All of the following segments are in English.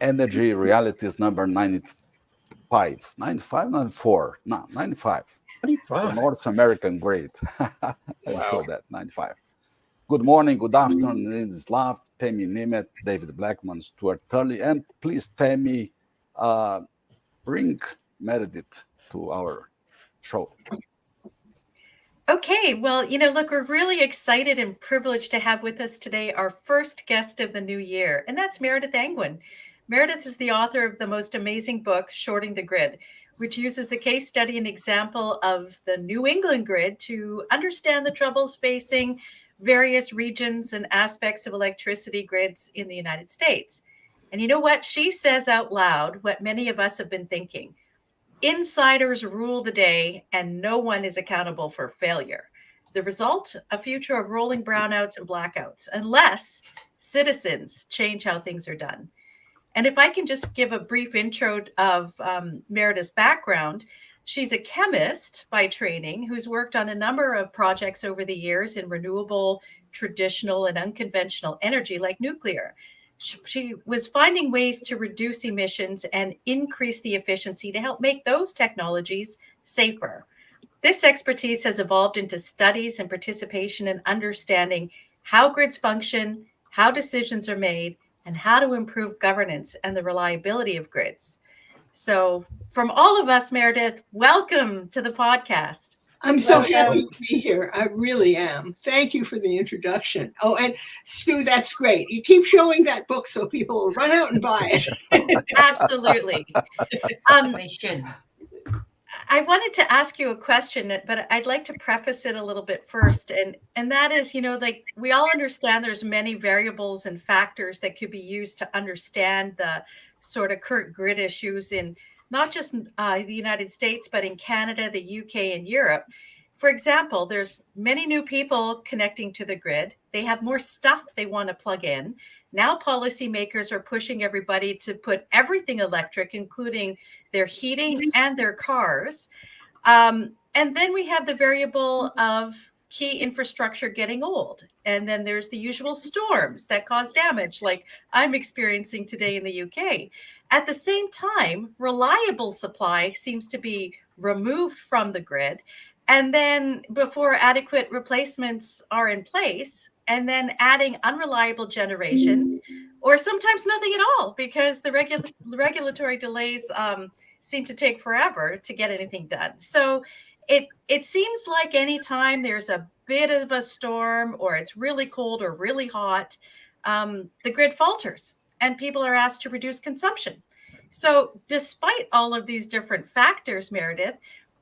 Energy Realities number 95, 95, 94, no, 95. The 25. North American Grid. I'm sure Wow. that 95. Good morning, good afternoon, Ladislav, Temi Nimet, David Blackman, Stuart Tully, and please, Temi, bring Meredith to our show. Okay, well, look, we're really excited and privileged to have with us today our first guest of the new year, and that's Meredith Angwin. Meredith is the author of the most amazing book, Shorting the Grid, which uses a case study and example of the New England grid to understand the troubles facing various regions and aspects of electricity grids in the United States. And you know what? She says out loud what many of us have been thinking. Insiders rule the day, and no one is accountable for failure. The result, a future of rolling brownouts and blackouts, unless citizens change how things are done. And if I can just give a brief intro of Meredith's background, she's a chemist by training who's worked on a number of projects over the years in renewable, traditional, and unconventional energy like nuclear. She was finding ways to reduce emissions and increase the efficiency to help make those technologies safer. This expertise has evolved into studies and participation in understanding how grids function, how decisions are made, and how to improve governance and the reliability of grids. So, from all of us, Meredith, welcome to the podcast. I'm so happy to be here. I really am. Thank you for the introduction. Oh, and Stu, that's great. You keep showing that book so people will run out and buy it. Absolutely. They should. I wanted to ask you a question, but I'd like to preface it a little bit first. And that is, like we all understand there's many variables and factors that could be used to understand the sort of current grid issues in not just the United States, but in Canada, the UK, and Europe. For example, there's many new people connecting to the grid. They have more stuff they want to plug in. Now policymakers are pushing everybody to put everything electric, including their heating and their cars. And then we have the variable of key infrastructure getting old. And then there's the usual storms that cause damage, like I'm experiencing today in the UK. At the same time, reliable supply seems to be removed from the grid. And then before adequate replacements are in place, and then adding unreliable generation, or sometimes nothing at all, because the regulatory delays seem to take forever to get anything done. So it seems like anytime there's a bit of a storm, or it's really cold or really hot, the grid falters and people are asked to reduce consumption. So despite all of these different factors, Meredith,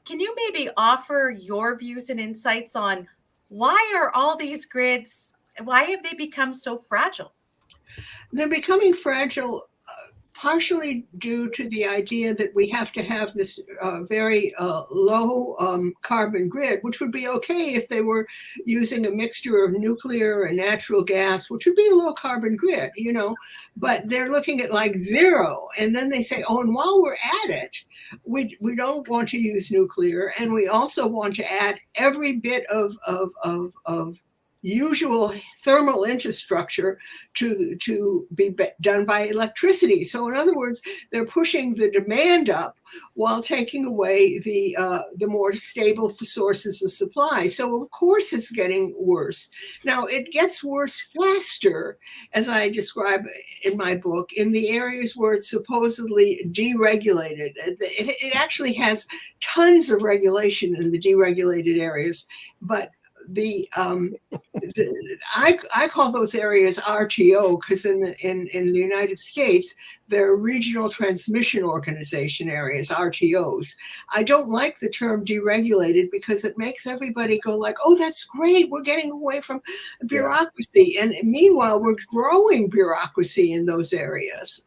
can you maybe offer your views and insights on why are all these grids, why have they become so fragile? They're becoming fragile partially due to the idea that we have to have this very low carbon grid, which would be okay if they were using a mixture of nuclear and natural gas, which would be a low carbon grid, but they're looking at like zero. And then they say, oh, and while we're at it, we don't want to use nuclear. And we also want to add every bit of usual thermal infrastructure to be done by electricity. So in other words, they're pushing the demand up while taking away the more stable sources of supply. So of course it's getting worse. Now it gets worse faster, as I describe in my book, in the areas where it's supposedly deregulated. It actually has tons of regulation in the deregulated areas, but I call those areas RTO because in the United States, they're regional transmission organization areas, RTOs. I don't like the term deregulated because it makes everybody go like, oh, that's great. We're getting away from bureaucracy. Yeah. And meanwhile, we're growing bureaucracy in those areas.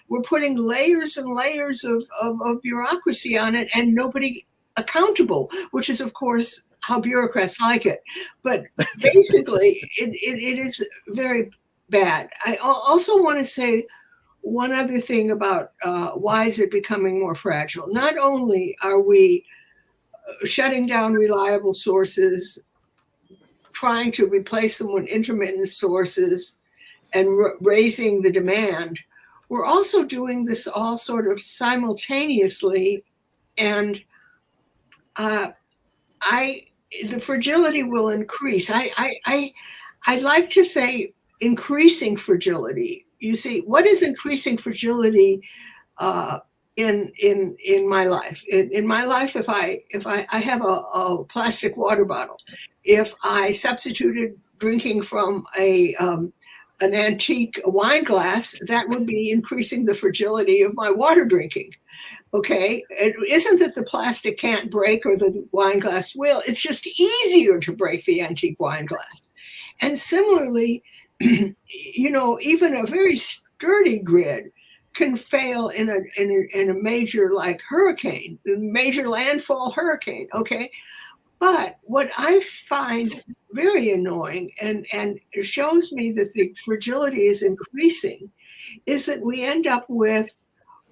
We're putting layers and layers of bureaucracy on it and nobody accountable, which is, of course, how bureaucrats like it. But basically, it is very bad. I also want to say one other thing about why is it becoming more fragile. Not only are we shutting down reliable sources, trying to replace them with intermittent sources and raising the demand, we're also doing this all sort of simultaneously, and the fragility will increase. I like to say increasing fragility. You see, what is increasing fragility in my life? In my life, if I have a plastic water bottle, if I substituted drinking from an antique wine glass, that would be increasing the fragility of my water drinking. Okay, it isn't that the plastic can't break or the wine glass will. It's just easier to break the antique wine glass. And similarly, even a very sturdy grid can fail in a major like hurricane, major landfall hurricane. Okay, but what I find very annoying and it shows me that the fragility is increasing is that we end up with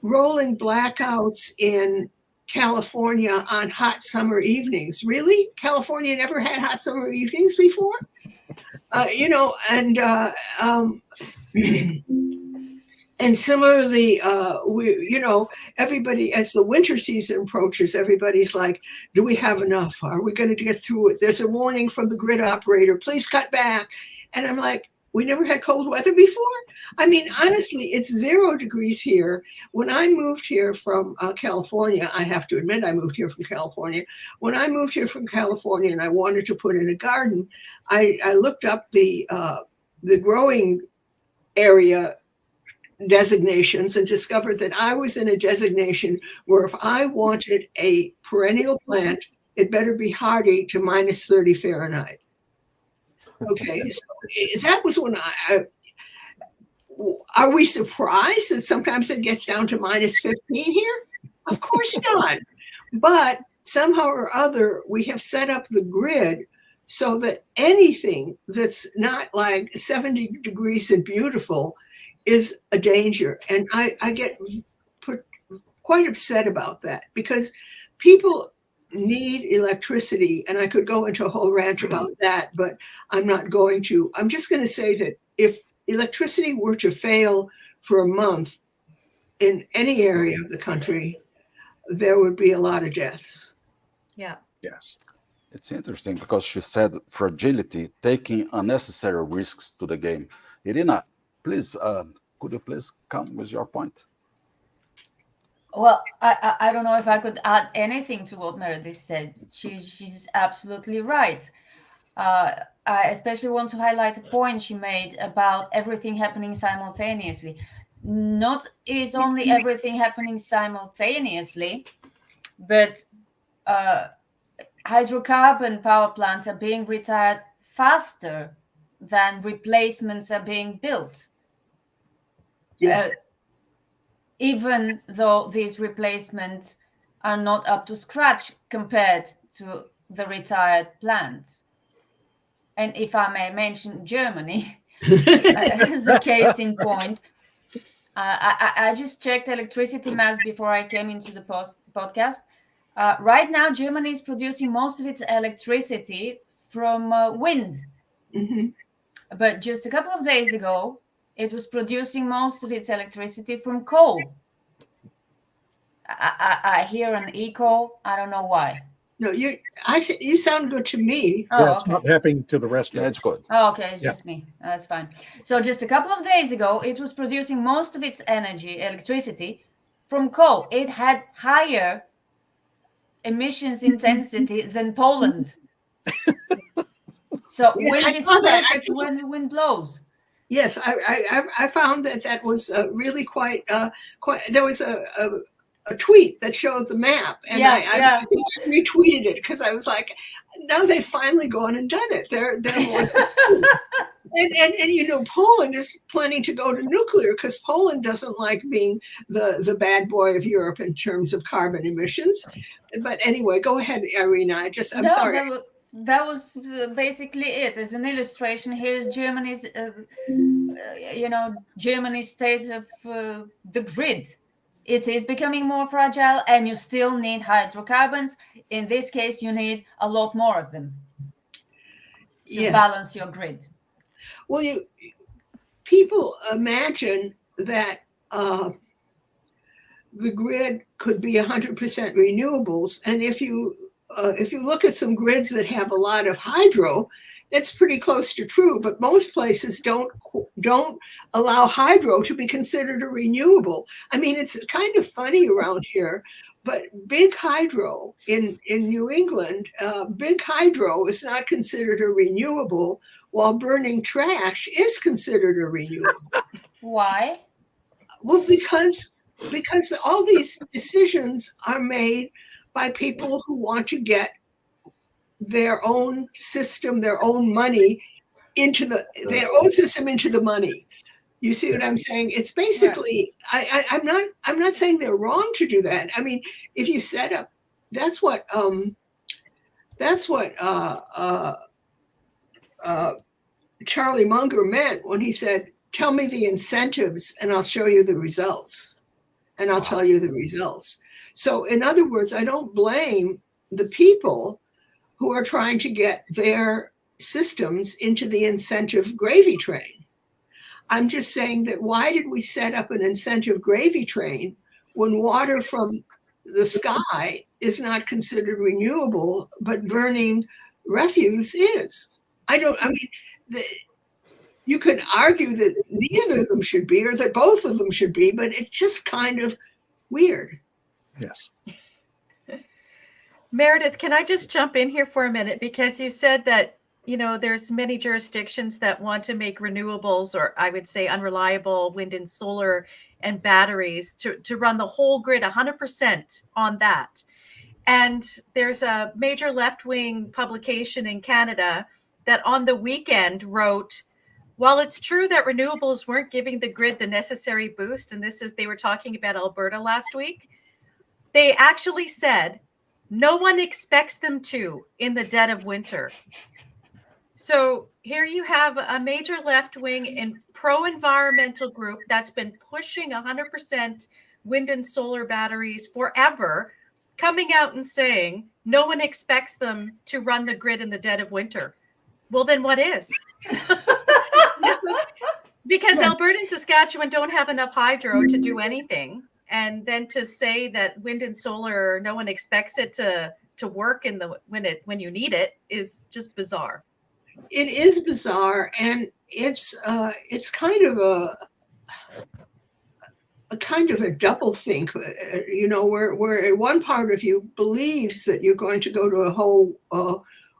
rolling blackouts in California on hot summer evenings. Really? California never had hot summer evenings before? And similarly, everybody, as the winter season approaches, everybody's like, do we have enough? Are we going to get through it? There's a warning from the grid operator, please cut back. And I'm like, we never had cold weather before? I mean, honestly, it's 0 degrees here. When I moved here from California, I have to admit I moved here from California. When I moved here from California and I wanted to put in a garden, I looked up the growing area designations and discovered that I was in a designation where if I wanted a perennial plant, it better be hardy to minus 30 Fahrenheit. Okay, so that was when are we surprised that sometimes it gets down to minus 15 here? Of course not. But somehow or other, we have set up the grid so that anything that's not like 70 degrees and beautiful is a danger. And I get quite upset about that because people need electricity. And I could go into a whole rant about that, but I'm not going to. I'm just going to say that if electricity were to fail for a month in any area of the country, there would be a lot of deaths. Yeah. Yes. It's interesting because she said fragility, taking unnecessary risks to the game. Irina, please, could you please come with your point? Well, I don't know if I could add anything to what Meredith said. She's absolutely right. I especially want to highlight a point she made about everything happening simultaneously. Not is only everything happening simultaneously, but hydrocarbon power plants are being retired faster than replacements are being built. Yes. Even though these replacements are not up to scratch compared to the retired plants. And if I may mention Germany as a case in point, I just checked electricity maps before I came into the podcast. Right now, Germany is producing most of its electricity from wind. Mm-hmm. But just a couple of days ago, it was producing most of its electricity from coal. I hear an echo. I don't know why. No, you sound good to me. Oh, yeah, it's okay. not happening to the rest of Yeah, us. it's good. Oh, okay, it's Yeah. just me. That's fine. So just a couple of days ago, it was producing most of its electricity from coal. It had higher emissions intensity than Poland. So Yes, wind I is saw that. perfect when the wind blows. Yes, I found that was really quite. There was a tweet that showed the map, and I retweeted it because I was like, now they've finally gone and done it. They're more. And Poland is planning to go to nuclear because Poland doesn't like being the bad boy of Europe in terms of carbon emissions. But anyway, go ahead, Irina. I'm sorry. That was basically it. As an illustration, here's Germany's, Germany's state of the grid. It is becoming more fragile, and you still need hydrocarbons. In this case, you need a lot more of them to balance your grid. Well, people imagine that the grid could be 100% renewables. And if you look at some grids that have a lot of hydro, that's pretty close to true. But most places don't allow hydro to be considered a renewable. I mean, it's kind of funny around here, but big hydro in New England, big hydro is not considered a renewable, while burning trash is considered a renewable. Why? Well, because all these decisions are made by people who want to get their own system, their own money into their own system into the money. You see what I'm saying? It's basically, I'm not saying they're wrong to do that. I mean, if you set up, that's what Charlie Munger meant when he said, "Tell me the incentives and I'll show you the results, and I'll tell you the results." So in other words, I don't blame the people who are trying to get their systems into the incentive gravy train. I'm just saying that why did we set up an incentive gravy train when water from the sky is not considered renewable, but burning refuse is? You could argue that neither of them should be, or that both of them should be, but it's just kind of weird. Yes. Meredith, can I just jump in here for a minute? Because you said that, there's many jurisdictions that want to make renewables, or I would say unreliable wind and solar and batteries to run the whole grid 100% on that. And there's a major left-wing publication in Canada that on the weekend wrote, while it's true that renewables weren't giving the grid the necessary boost, and they were talking about Alberta last week, they actually said no one expects them to in the dead of winter. So here you have a major left-wing and pro-environmental group that's been pushing 100% wind and solar batteries forever, coming out and saying no one expects them to run the grid in the dead of winter. Well, then what is? Because Alberta and Saskatchewan don't have enough hydro to do anything. And then to say that wind and solar, no one expects it to work when you need it, is just bizarre. It is bizarre, and it's kind of a double think, where one part of you believes that you're going to go to a whole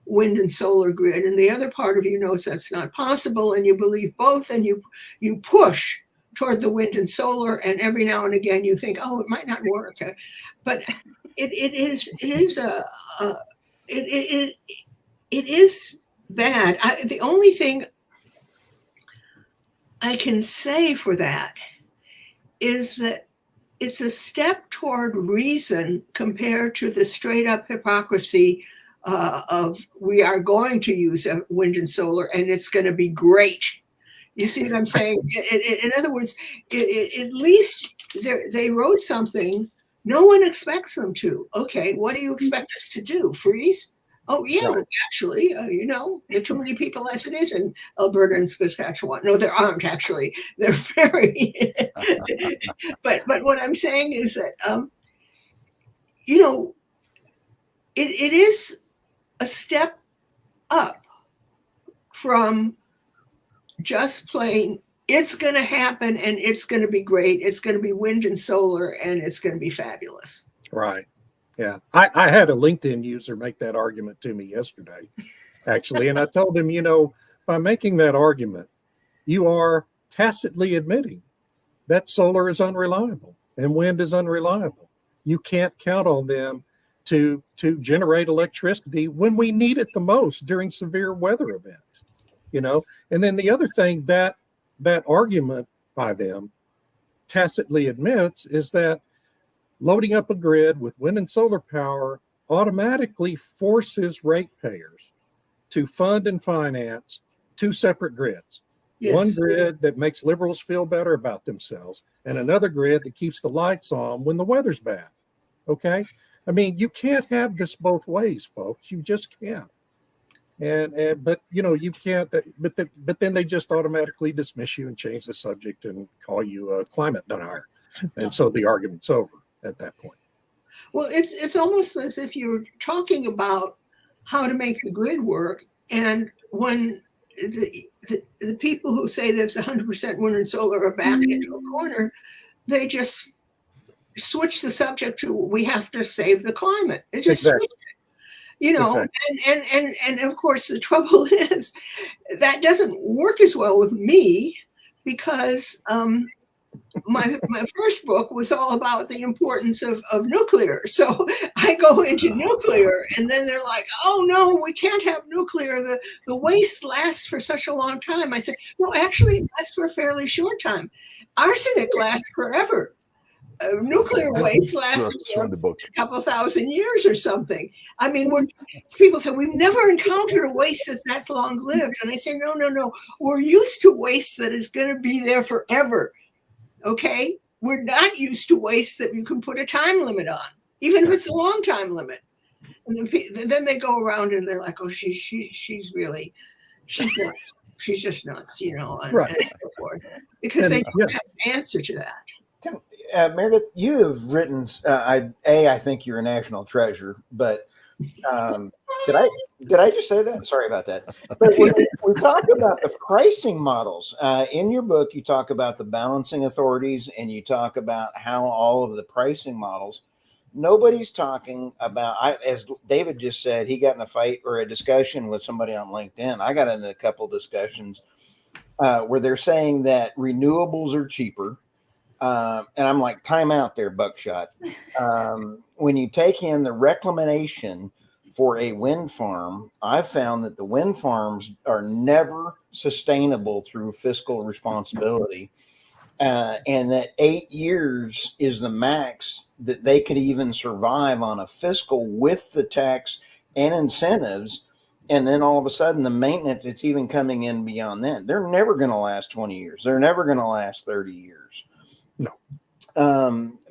wind and solar grid, and the other part of you knows that's not possible, and you believe both, and you push toward the wind and solar, and every now and again you think, oh, it might not work, but it is bad. The only thing I can say for that is that it's a step toward reason compared to the straight up hypocrisy of we are going to use wind and solar and it's going to be great. You see what I'm saying? In other words, at least they wrote something no one expects them to. Okay, what do you expect us to do? Freeze? Oh, yeah, right. Actually, there are too many people as it is in Alberta and Saskatchewan. No, there aren't actually. They're very, but what I'm saying is that, it is a step up from just plain, it's going to happen and it's going to be great. It's going to be wind and solar and it's going to be fabulous. Right. Yeah. I had a LinkedIn user make that argument to me yesterday, actually. And I told him, by making that argument, you are tacitly admitting that solar is unreliable and wind is unreliable. You can't count on them to generate electricity when we need it the most during severe weather events, And then the other thing that argument by them tacitly admits is that loading up a grid with wind and solar power automatically forces ratepayers to fund and finance two separate grids. Yes. One grid that makes liberals feel better about themselves and another grid that keeps the lights on when the weather's bad. Okay? I mean, you can't have this both ways, folks. You just can't. but you can't. But then they just automatically dismiss you and change the subject and call you a climate denier, and so the argument's over at that point. Well, it's almost as if you're talking about how to make the grid work, and when the people who say there's 100% wind and solar are backed into a corner, they just switch the subject to we have to save the climate. It just Exactly. Exactly. And of course the trouble is that doesn't work as well with me, because my first book was all about the importance of nuclear. So I go into nuclear, and then they're like, oh no, we can't have nuclear. The waste lasts for such a long time. I said, no, actually it lasts for a fairly short time. Arsenic lasts forever. Nuclear waste lasts for a couple thousand years or something. I mean, people say, we've never encountered a waste that's long lived. And I say, no. We're used to waste that is going to be there forever. Okay? We're not used to waste that you can put a time limit on, even if it's a long time limit. And then they go around and they're like, oh, she's nuts. She's just nuts, and so forth. Because they don't have an answer to that. Meredith, you have written. I think you're a national treasure, but did I just say that? Sorry about that. But we talk about the pricing models in your book. You talk about the balancing authorities, and you talk about how all of the pricing models. Nobody's talking about. As David just said, he got in a fight or a discussion with somebody on LinkedIn. I got into a couple discussions where they're saying that renewables are cheaper. And I'm like, time out there, Buckshot. When you take in the reclamation for a wind farm, I've found that the wind farms are never sustainable through fiscal responsibility. And that 8 years is the max that they could even survive on a fiscal with the tax and incentives. And then all of a sudden, the maintenance, it's even coming in beyond that. They're never going to last 20 years. They're never going to last 30 years. No.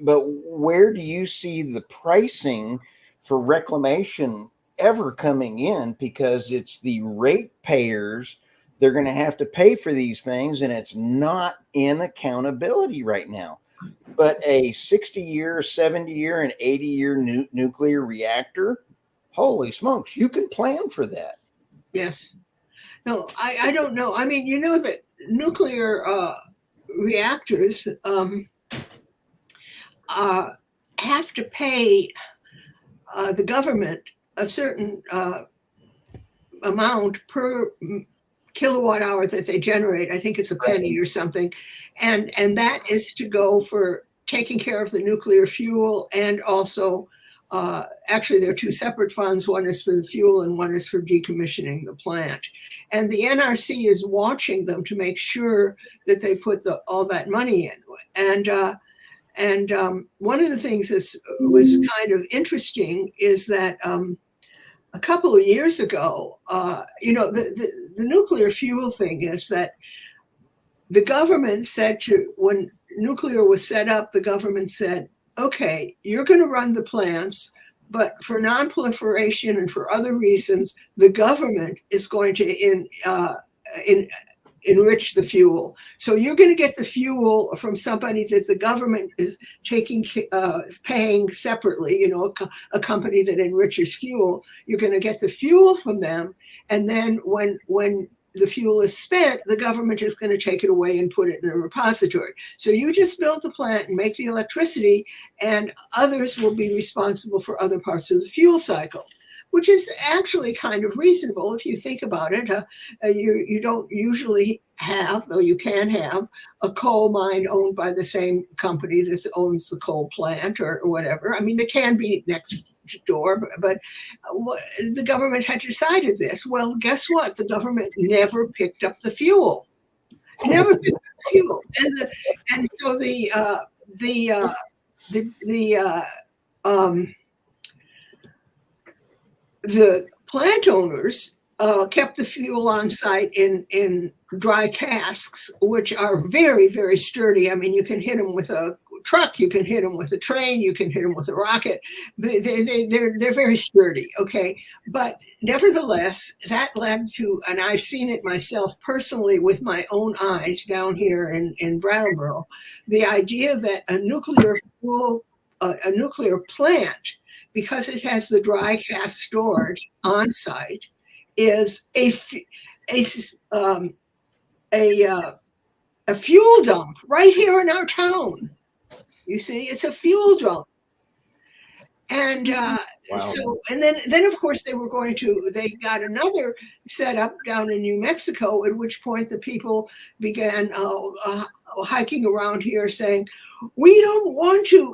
But where do you see the pricing for reclamation ever coming in? Because it's the ratepayers, they're going to have to pay for these things, and it's not in accountability right now. But a 60-year, 70-year, and 80-year nuclear reactor, holy smokes, you can plan for that. Yes. No, I don't know. I mean, that nuclear reactors have to pay the government a certain amount per kilowatt hour that they generate. I think it's a penny or something. And that is to go for taking care of the nuclear fuel, and also actually there are two separate funds. One is for the fuel and one is for decommissioning the plant. And the NRC is watching them to make sure that they put all that money in. And one of the things that was kind of interesting is that a couple of years ago, the nuclear fuel thing is that the government said when nuclear was set up, the government said, okay, you're going to run the plants, but for non-proliferation and for other reasons, the government is going to enrich the fuel. So you're going to get the fuel from somebody that the government is paying separately, a company that enriches fuel. You're going to get the fuel from them. And then when the fuel is spent, the government is going to take it away and put it in a repository. So you just build the plant and make the electricity, and others will be responsible for other parts of the fuel cycle, which is actually kind of reasonable if you think about it. You don't usually have, though you can have, a coal mine owned by the same company that owns the coal plant or whatever. I mean, they can be next door, but the government had decided this. Well, guess what? The government never picked up the fuel. Never picked up the fuel. And so the plant owners kept the fuel on site in dry casks, which are very, very sturdy. I mean, you can hit them with a truck, you can hit them with a train, you can hit them with a rocket. They're very sturdy, okay? But nevertheless, that led to, and I've seen it myself personally with my own eyes down here in Brattleboro, the idea that a nuclear plant, because it has the dry gas storage on site, is a fuel dump right here in our town. You see, it's a fuel dump. And so, and then of course they got another setup down in New Mexico, at which point the people began hiking around here saying, we don't want to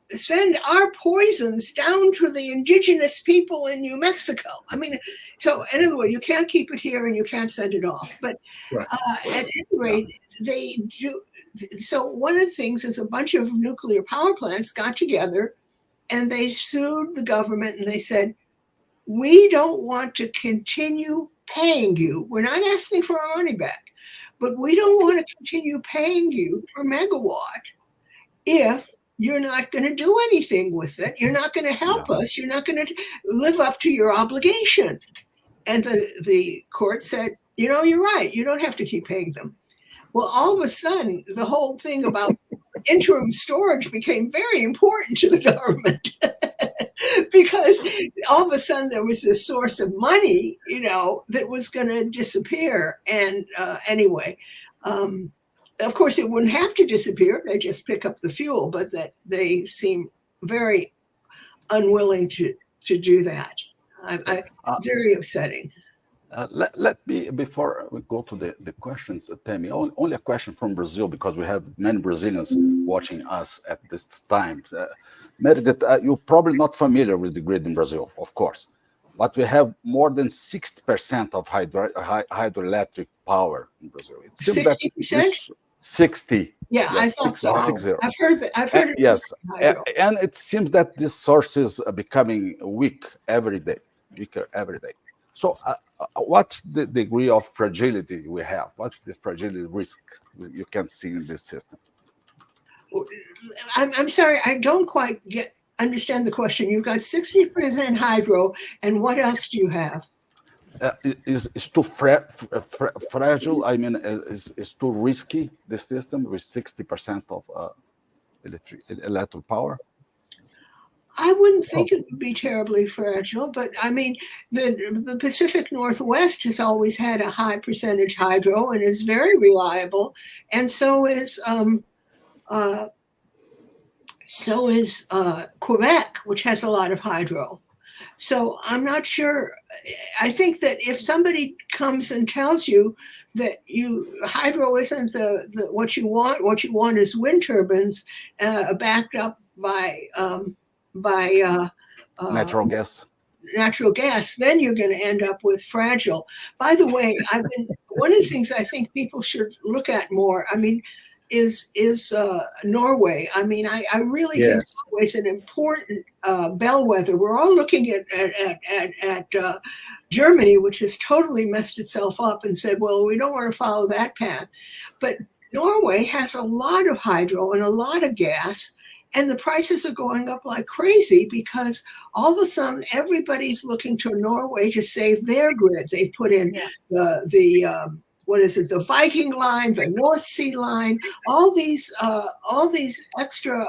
send our poisons down to the indigenous people in New Mexico. I mean, so anyway, you can't keep it here and you can't send it off. But Right. At any rate, they do. So one of the things is a bunch of nuclear power plants got together and they sued the government and they said, we don't want to continue paying you. We're not asking for our money back, but we don't want to continue paying you per megawatt if you're not going to do anything with it. You're not going to help us. You're not going to live up to your obligation. And the court said, you know, you're right. You don't have to keep paying them. Well, all of a sudden, the whole thing about interim storage became very important to the government because all of a sudden there was this source of money, you know, that was going to disappear. And anyway, of course, it wouldn't have to disappear. They just pick up the fuel, but that they seem very unwilling to do that. Very upsetting. Let me, before we go to the questions, Tammy, only a question from Brazil, because we have many Brazilians watching us at this time. Meredith, you're probably not familiar with the grid in Brazil, of course, but we have more than 60% of hydroelectric power in Brazil. It seems 60%? that 60. Yeah, Yes, I thought so. 60. I've heard that. I've heard it. Yes, and it seems that this source is becoming weaker every day. So what's the degree of fragility we have? What's the fragility risk you can see in this system? I'm sorry, I don't quite understand the question. You've got 60% hydro, and what else do you have? Is too fragile? I mean, is too risky, the system with 60% of electrical power? I wouldn't think it would be terribly fragile, but I mean, the Pacific Northwest has always had a high percentage hydro and is very reliable, and so is Quebec, which has a lot of hydro. So I'm not sure. I think that if somebody comes and tells you that hydro isn't what you want is wind turbines backed up by natural gas. Then you're going to end up with fragile. By the way, one of the things I think people should look at more, I mean, is Norway. I mean, I really think Norway is an important bellwether. We're all looking at Germany, which has totally messed itself up and said, well, we don't want to follow that path. But Norway has a lot of hydro and a lot of gas, and the prices are going up like crazy because all of a sudden everybody's looking to Norway to save their grid. They've put in the Viking line, the North Sea line, all these extra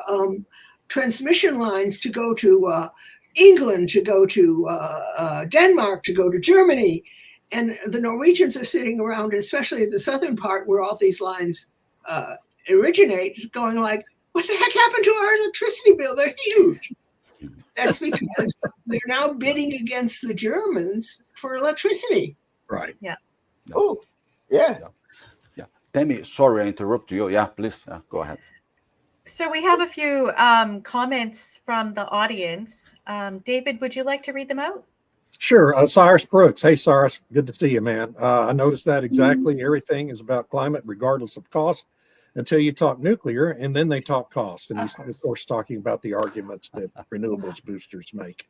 transmission lines to go to England, to go to Denmark, to go to Germany. And the Norwegians are sitting around, especially the southern part where all these lines originate, going like, what the heck happened to our electricity bill? They're huge. That's because they're now bidding against the Germans for electricity. Right. Yeah. Oh, yeah. Tammy, sorry I interrupt you. Yeah, please go ahead. So we have a few comments from the audience. David, would you like to read them out? Sure. Cyrus Brooks. Hey, Cyrus. Good to see you, man. I noticed that exactly. Everything is about climate, regardless of cost, until you talk nuclear, and then they talk cost. And he's, of course, talking about the arguments that renewables boosters make.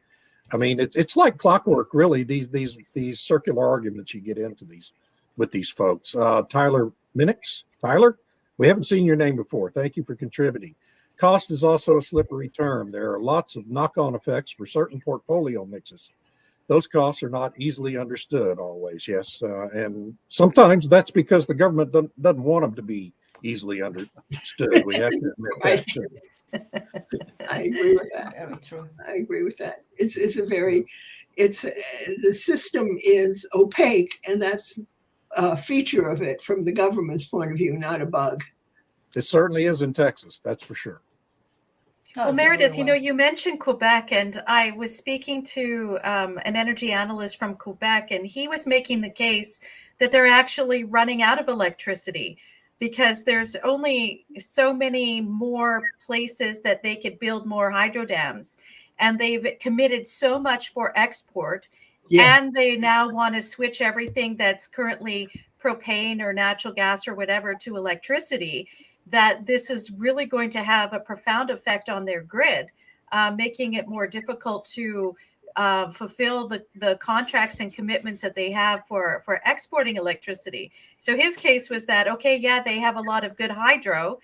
I mean, it's like clockwork, really. These circular arguments you get into with these folks. Tyler Minix. Tyler, we haven't seen your name before. Thank you for contributing. Cost is also a slippery term. There are lots of knock-on effects for certain portfolio mixes. Those costs are not easily understood always, yes. And sometimes that's because the government doesn't want them to be easily understood. We have to admit that too. I agree with that. Very true. I agree with that. The system is opaque, and that's a feature of it from the government's point of view, not a bug. It certainly is in Texas, that's for sure. Well, Meredith, you mentioned Quebec, and I was speaking to an energy analyst from Quebec, and he was making the case that they're actually running out of electricity because there's only so many more places that they could build more hydro dams. And they've committed so much for export. Yes. And they now want to switch everything that's currently propane or natural gas or whatever to electricity, that this is really going to have a profound effect on their grid, making it more difficult to fulfill the contracts and commitments that they have for exporting electricity. So his case was that, okay, yeah, they have a lot of good hydro,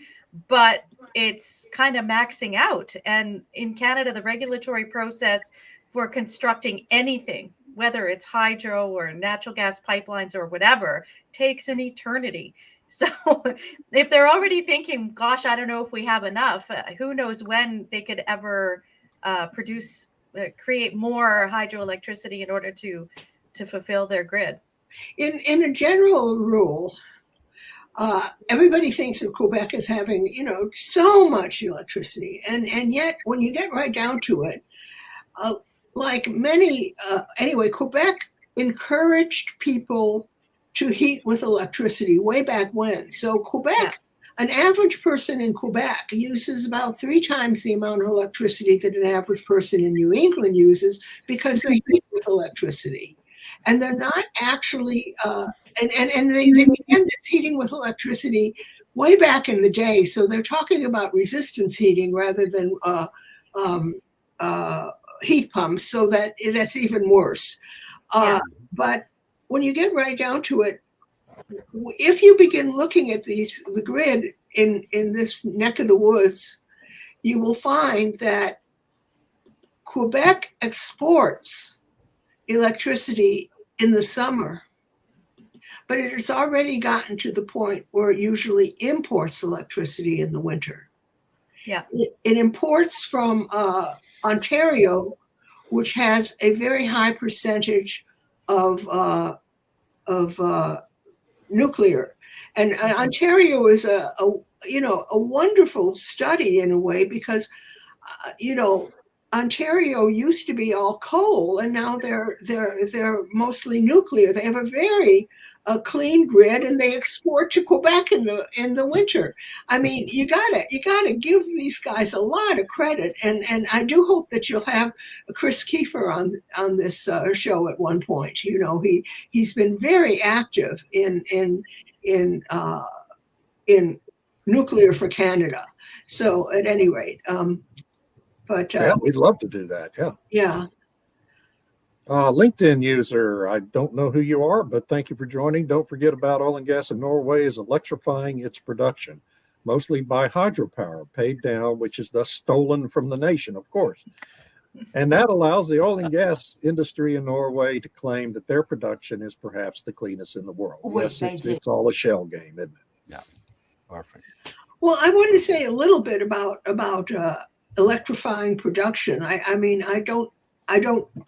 but it's kind of maxing out. And in Canada, the regulatory process for constructing anything, whether it's hydro or natural gas pipelines or whatever, takes an eternity. So if they're already thinking, gosh, I don't know if we have enough, who knows when they could ever create more hydroelectricity in order to fulfill their grid. In a general rule, everybody thinks of Quebec as having, so much electricity. And yet, when you get right down to it, like many, Quebec encouraged people to heat with electricity way back when. So Quebec, an average person in Quebec uses about 3 times the amount of electricity that an average person in New England uses because they heat with electricity. And they're not actually, and they began this heating with electricity way back in the day. So they're talking about resistance heating rather than heat pumps. So that's even worse. But when you get right down to it, if you begin looking at the grid in this neck of the woods, you will find that Quebec exports electricity in the summer, but it has already gotten to the point where it usually imports electricity in the winter. Yeah, it imports from Ontario, which has a very high percentage of nuclear, and Ontario is a wonderful study in a way because Ontario used to be all coal, and now they're mostly nuclear. They have a very clean grid, and they export to Quebec in the winter. I mean, you gotta give these guys a lot of credit, and I do hope that you'll have Chris Kiefer on this show at one point. He's been very active in nuclear for Canada. So at any rate. But we'd love to do that. Yeah. LinkedIn user, I don't know who you are, but thank you for joining. Don't forget about oil and gas in Norway is electrifying its production, mostly by hydropower, paid down, which is thus stolen from the nation, of course. And that allows the oil and gas industry in Norway to claim that their production is perhaps the cleanest in the world. Yes, it's all a shell game, isn't it? Yeah, perfect. Well, I want to say a little bit about electrifying production. I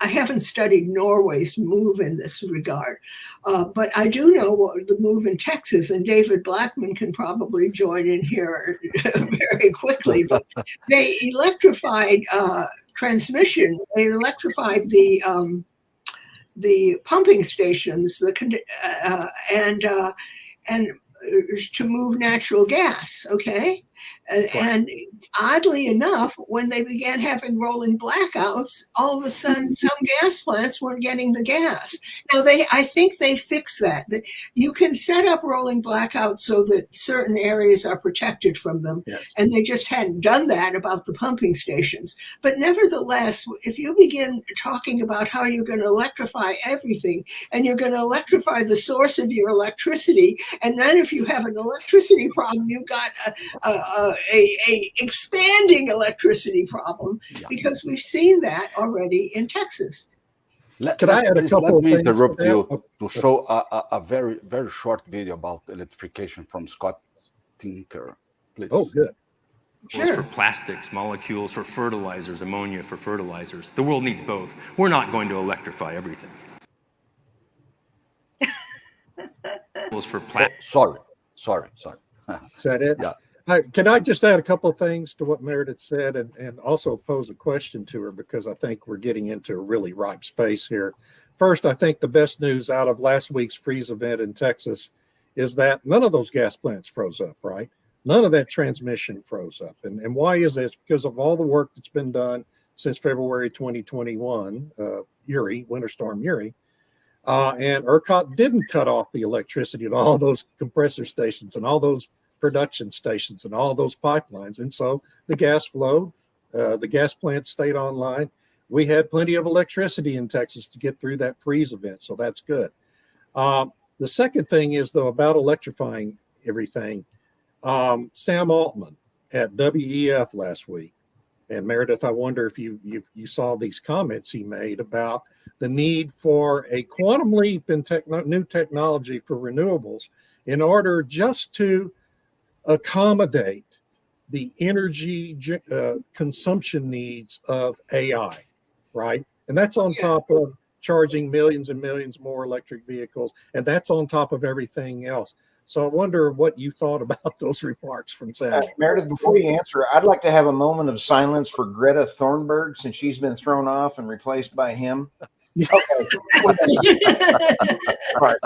haven't studied Norway's move in this regard, but I do know the move in Texas, and David Blackman can probably join in here very quickly. But they electrified transmission. They electrified the pumping stations, and to move natural gas. Okay. And oddly enough, when they began having rolling blackouts, all of a sudden some gas plants weren't getting the gas. Now I think they fixed that. That you can set up rolling blackouts so that certain areas are protected from them. Yes. And they just hadn't done that about the pumping stations. But nevertheless, if you begin talking about how you're going to electrify everything, and you're going to electrify the source of your electricity, and then if you have an electricity problem, you've got a expanding electricity problem Yeah. because we've seen that already in Texas. Could I add a couple let of me things to interrupt that? you to show a very, very short video about electrification from Scott Tinker, please. Oh, good. Sure. For plastics, molecules for fertilizers, ammonia for fertilizers. The world needs both. We're not going to electrify everything. For Sorry. Is that it? Yeah. Can I just add a couple of things to what Meredith said and also pose a question to her, because I think we're getting into a really ripe space here. First, I think the best news out of last week's freeze event in Texas is that none of those gas plants froze up, right? None of that transmission froze up. And why is this? Because of all the work that's been done since February 2021, Winter Storm Uri. And ERCOT didn't cut off the electricity at all those compressor stations and all those production stations and all those pipelines. And so the gas flowed, the gas plants stayed online. We had plenty of electricity in Texas to get through that freeze event. So that's good. The second thing is, though, about electrifying everything. Sam Altman at WEF last week, and Meredith, I wonder if you saw these comments he made about the need for a quantum leap in new technology for renewables in order just to accommodate the energy consumption needs of AI, right? And that's on top of charging millions and millions more electric vehicles, and that's on top of everything else. So I wonder what you thought about those remarks from Sam. Meredith, before you answer, I'd like to have a moment of silence for Greta Thunberg, since she's been thrown off and replaced by him. Okay. All right.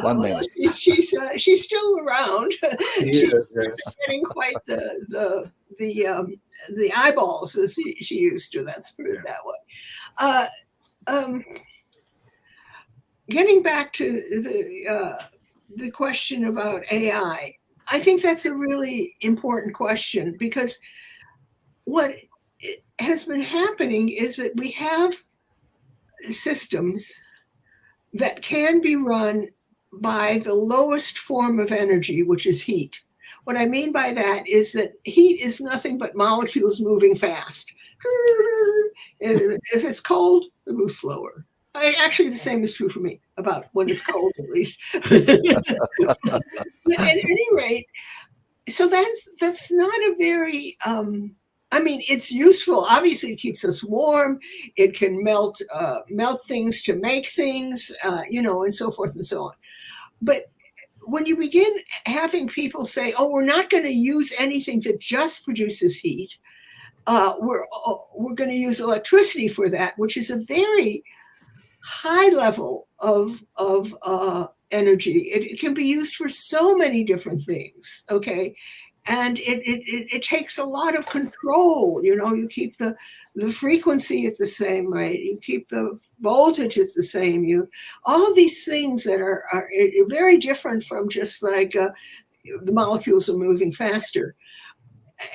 1 minute. She's still around. She's Yes. getting quite the eyeballs as she used to. Let's put it that way. Getting back to the question about AI, I think that's a really important question, because what has been happening is that we have systems that can be run by the lowest form of energy, which is heat. What I mean by that is that heat is nothing but molecules moving fast. If it's cold, it moves slower. Actually, the same is true for me about when it's cold, at least. But at any rate, so that's not a very I mean, it's useful. Obviously, it keeps us warm. It can melt things to make things, and so forth and so on. But when you begin having people say, "Oh, we're not going to use anything that just produces heat. We're going to use electricity for that," which is a very high level of energy. It can be used for so many different things. Okay. And it takes a lot of control. You keep the frequency at the same rate. You keep the voltage at the same. All of these things that are very different from just like the molecules are moving faster.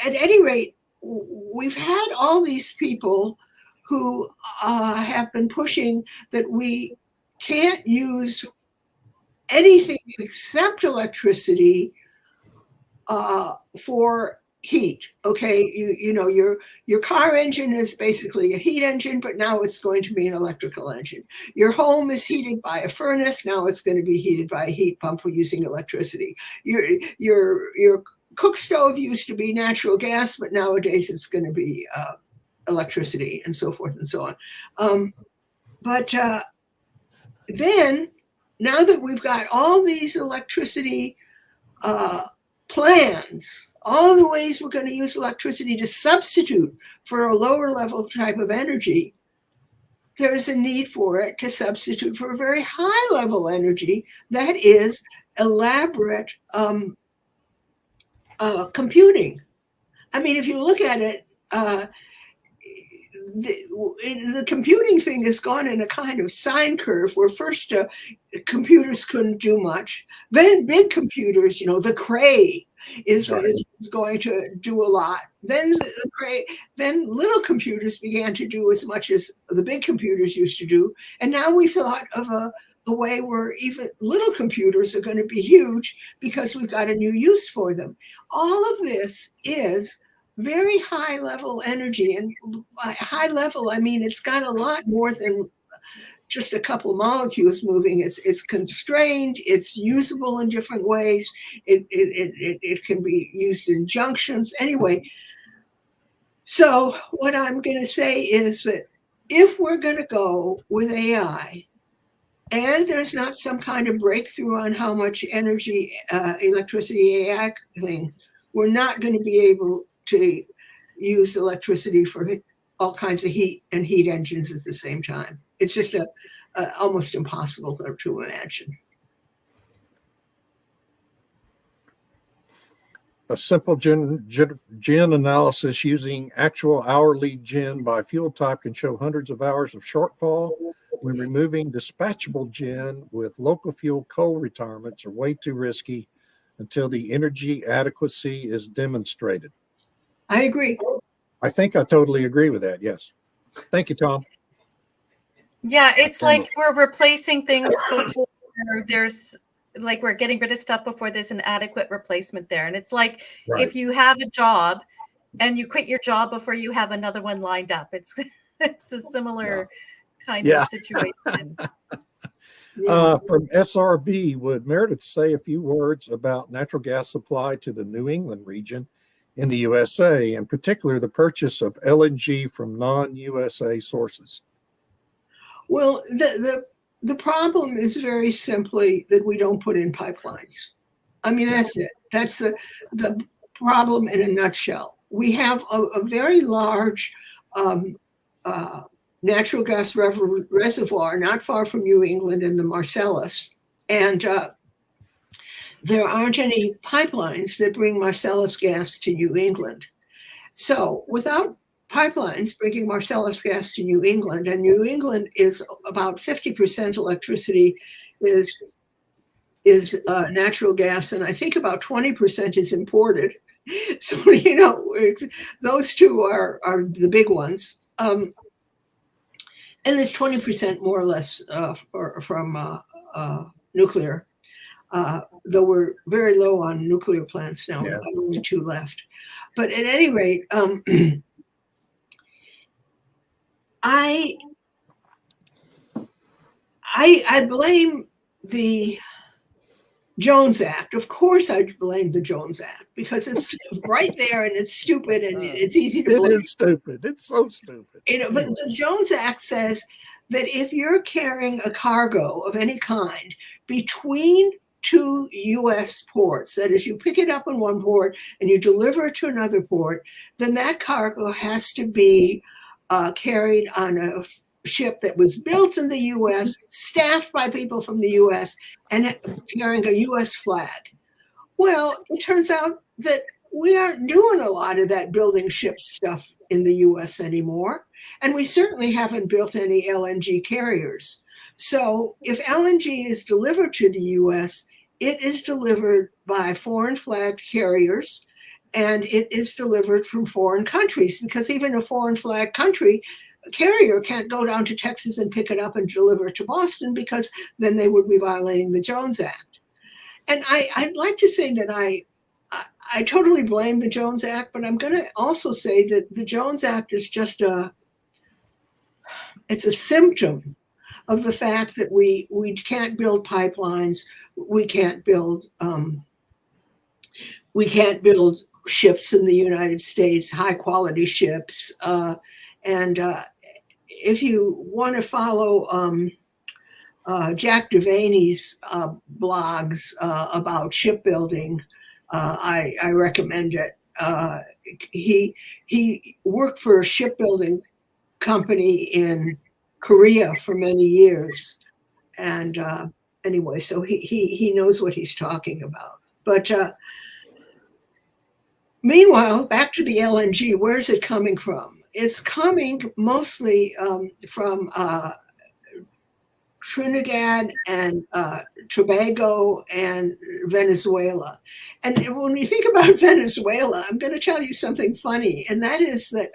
At any rate, we've had all these people who have been pushing that we can't use anything except electricity for heat. Okay, your car engine is basically a heat engine, but now it's going to be an electrical engine. Your home is heated by a furnace, now it's going to be heated by a heat pump using electricity. Your cook stove used to be natural gas, but nowadays it's going to be electricity, and so forth and so on. But then, now that we've got all these electricity plans, all the ways we're going to use electricity to substitute for a lower level type of energy, there's a need for it to substitute for a very high level energy that is elaborate computing. I mean, if you look at it, the computing thing has gone in a kind of sine curve where first computers couldn't do much. Then big computers, the Cray is going to do a lot. Then little computers began to do as much as the big computers used to do. And now we thought of a way where even little computers are going to be huge because we've got a new use for them. All of this is very high level energy, and by high level, I mean it's got a lot more than just a couple molecules moving. It's constrained. It's usable in different ways. It can be used in junctions. Anyway, so what I'm going to say is that if we're going to go with AI, and there's not some kind of breakthrough on how much energy, electricity AI thing, we're not going to be able to use electricity for all kinds of heat and heat engines at the same time. It's just almost impossible to imagine. A simple gen analysis using actual hourly gen by fuel type can show hundreds of hours of shortfall when removing dispatchable gen with local fuel coal retirements are way too risky until the energy adequacy is demonstrated. I agree. I think I totally agree with that. Yes. Thank you, Tom. Yeah, it's like we're replacing things before there's like we're getting rid of stuff before there's an adequate replacement there. And it's like if you have a job and you quit your job before you have another one lined up, it's a similar kind of situation. From SRB, would Meredith say a few words about natural gas supply to the New England region in the USA, in particular the purchase of LNG from non-USA sources? Well, the problem is very simply that we don't put in pipelines. I mean, that's it. That's the problem in a nutshell. We have a very large natural gas reservoir not far from New England in the Marcellus. And there aren't any pipelines that bring Marcellus gas to New England. So without pipelines bringing Marcellus gas to New England, and New England is about 50% electricity is natural gas, and I think about 20% is imported. So, you know, those two are the big ones. And there's 20% more or less from nuclear, though we're very low on nuclear plants now. We've got only 2 left. But at any rate, I blame the Jones Act. Of course, I blame the Jones Act because it's right there and it's stupid and it's easy to believe. It is stupid. It's so stupid. But the Jones Act says that if you're carrying a cargo of any kind between 2 U.S. ports, that is, you pick it up in one port and you deliver it to another port, then that cargo has to be carried on a ship that was built in the U.S., staffed by people from the U.S., and carrying a U.S. flag. Well, it turns out that we aren't doing a lot of that building ship stuff in the U.S. anymore, and we certainly haven't built any LNG carriers. So if LNG is delivered to the U.S., it is delivered by foreign flag carriers, and it is delivered from foreign countries, because even a foreign flag country carrier can't go down to Texas and pick it up and deliver it to Boston, because then they would be violating the Jones Act. And I'd like to say that I totally blame the Jones Act, but I'm going to also say that the Jones Act is just it's a symptom of the fact that we can't build pipelines, we can't build ships in the United States, high quality ships, and if you want to follow Jack Devaney's blogs about shipbuilding, I recommend it. He worked for a shipbuilding company in Korea for many years, and anyway, so he knows what he's talking about. But meanwhile, back to the LNG. Where's it coming from? It's coming mostly from Trinidad and Tobago and Venezuela. And when you think about Venezuela, I'm going to tell you something funny, and that is that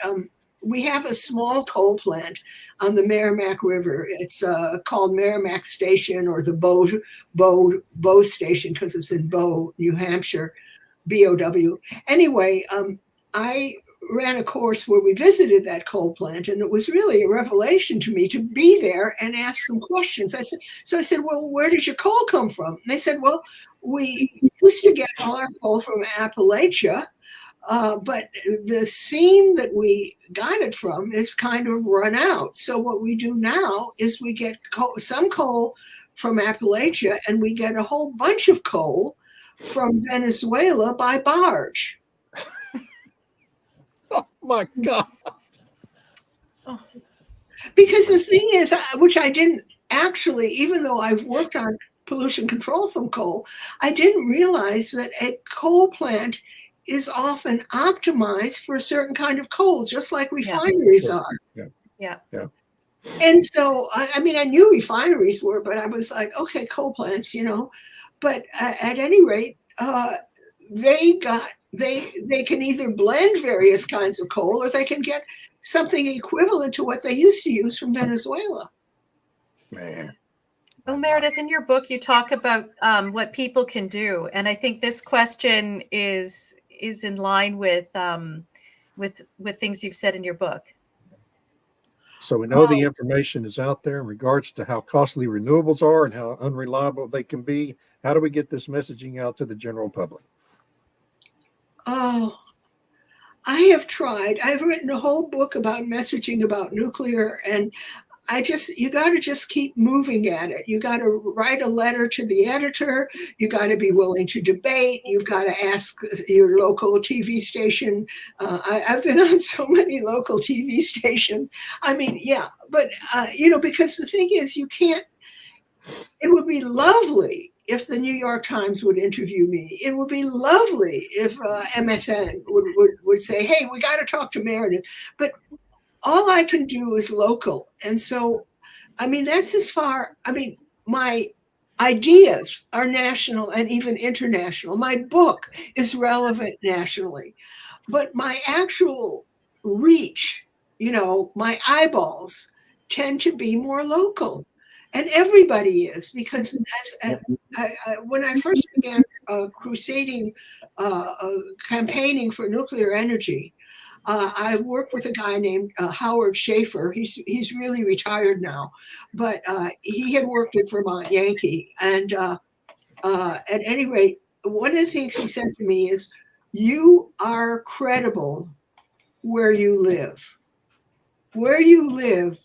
we have a small coal plant on the Merrimack River. It's called Merrimack Station, or the Bow Station, because it's in Bow, New Hampshire, BOW. Anyway, I ran a course where we visited that coal plant, and it was really a revelation to me to be there and ask them questions. I said, well, where does your coal come from? And they said, well, we used to get all our coal from Appalachia, but the seam that we got it from is kind of run out. So what we do now is we get some coal from Appalachia, and we get a whole bunch of coal from Venezuela by barge. Oh my God. Because the thing is, which I didn't actually, even though I've worked on pollution control from coal, I didn't realize that a coal plant is often optimized for a certain kind of coal, just like refineries are. Yeah. And so, I mean, I knew refineries were, but I was like, okay, coal plants, But at any rate, they can either blend various kinds of coal, or they can get something equivalent to what they used to use from Venezuela. Man. Well, Meredith, in your book, you talk about what people can do, and I think this question is in line with things you've said in your book. So we know the information is out there in regards to how costly renewables are and how unreliable they can be. How do we get this messaging out to the general public? Oh, I have tried. I've written a whole book about messaging about nuclear, and you got to just keep moving at it. You got to write a letter to the editor. You got to be willing to debate. You've got to ask your local TV station. I've been on so many local TV stations. I mean, yeah, but, because the thing is, it would be lovely if the New York Times would interview me. It would be lovely if MSN would say, hey, we got to talk to Meredith. But all I can do is local. And so, I mean, that's as far, my ideas are national and even international. My book is relevant nationally, but my actual reach, my eyeballs tend to be more local. And everybody is, because when I first began campaigning for nuclear energy, I worked with a guy named Howard Schaefer. He's really retired now, but he had worked at Vermont Yankee. And at any rate, one of the things he said to me is, you are credible where you live. Where you live,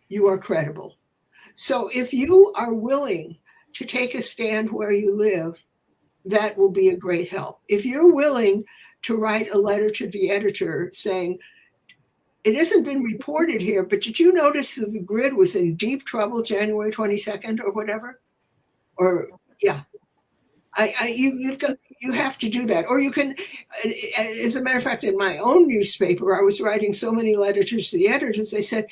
you are credible. So if you are willing to take a stand where you live, that will be a great help. If you're willing to write a letter to the editor saying, it hasn't been reported here, but did you notice that the grid was in deep trouble January 22nd or whatever? Or, yeah. You have to do that. Or you can, as a matter of fact, in my own newspaper, I was writing so many letters to the editors. They said,